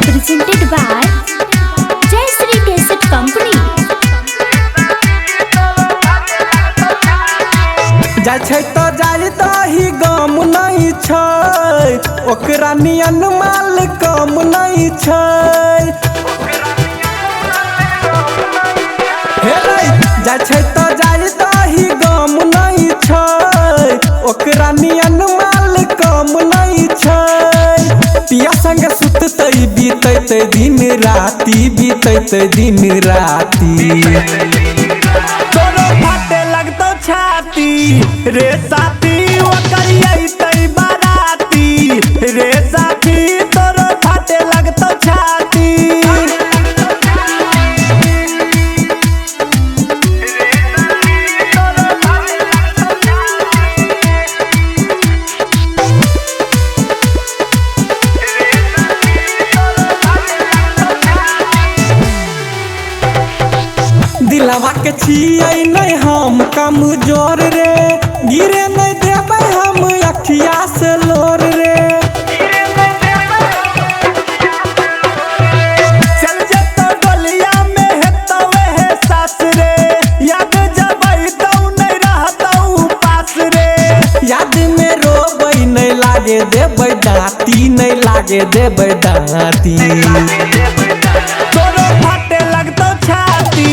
Presented by Jai Sri Cassette Company. जाइ छै तो जाइ दही गम नहीं छै, ओकरा नियन माल कम नहीं छै। हे रे जाइ छै तो जाइ दही गम नहीं छै, ओकरा नियन माल कम नहीं छै। पिया संग सुततै बीततै दिन राति, बीततै दिन राति। तोरो फाटे लगतौ छाती रे साथी, ओकर अइतै बाराती रे साथी। तोरो फाटे लगतौ छाती। दिलवा के छियै नहीं हम कमजोर रे, गिरे नहीं देबै हम अखिया से लोर रे। चल जतो डोलिया में हेतौ हे सास रे, याद जबै तौ नहीं रहतौ पास रे। याद में रोबै नहीं लागे देबै दाती, नहीं लागे देबै दाती। तोरो फाटे लगतौ छाती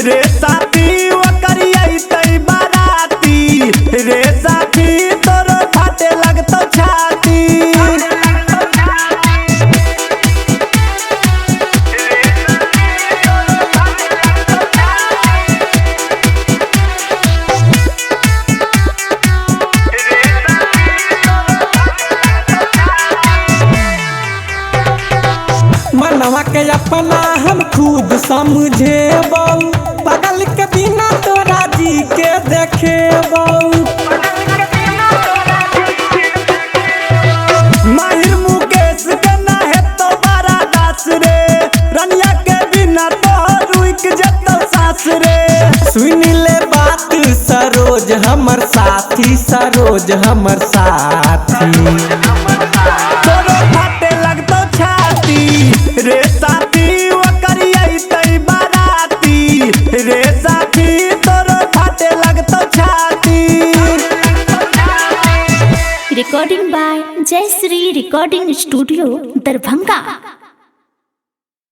रे साथी, ओकर अइतै बाराती रे साथी। तोरो फाटे लगतौ छाती। मनवा के अपना हम खुद समझेबौ, बगल के बिना तोरा जी के देखेबौ। माहिर मुकेश के ना हेतौ बड़ा दास रे, रनिया के बिना तोहर रुक जतौ सास रे। सुन ले बात सरोज हमर साथी, सरोज हमर साथी। तोरो फाटे लगतौ छाती रे साथी, ओकर अइतै बाराती रे साथी। तोरो फाटे लगतौ छाती। Recording by Jai Sri Recording Studio, Darbhanga.